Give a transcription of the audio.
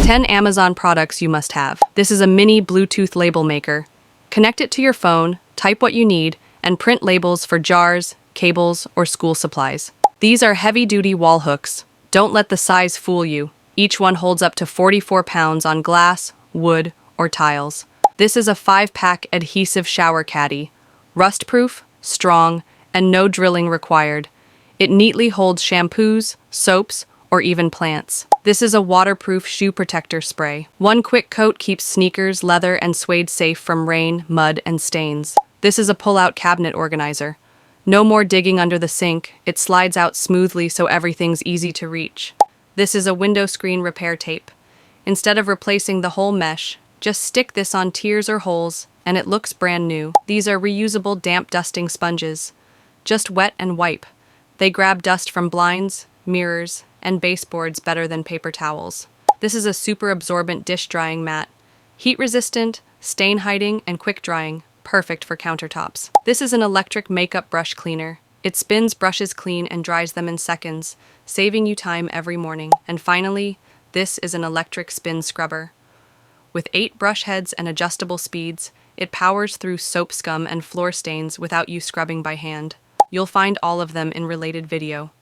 10 Amazon products you must have. This is a mini Bluetooth label maker. Connect it to your phone, type what you need, and print labels for jars, cables, or school supplies. These are heavy-duty wall hooks. Don't let the size fool you. Each one holds up to 44 pounds on glass, wood, or tiles. This is a 5-pack adhesive shower caddy. Rust-proof, strong, and no drilling required. It neatly holds shampoos, soaps, or even plants. This is a waterproof shoe protector spray. One quick coat keeps sneakers, leather, and suede safe from rain, mud, and stains. This is a pull-out cabinet organizer. No more digging under the sink. It slides out smoothly so everything's easy to reach. This is a window screen repair tape. Instead of replacing the whole mesh, just stick this on tears or holes, and it looks brand new. These are reusable damp dusting sponges. Just wet and wipe. They grab dust from blinds, mirrors, and baseboards better than paper towels. This is a super absorbent dish drying mat. Heat resistant, stain hiding, and quick drying. Perfect for countertops. This is an electric makeup brush cleaner. It spins brushes clean and dries them in seconds, saving you time every morning. And finally, this is an electric spin scrubber. With 8 brush heads and adjustable speeds, it powers through soap scum and floor stains without you scrubbing by hand. You'll find all of them in related video.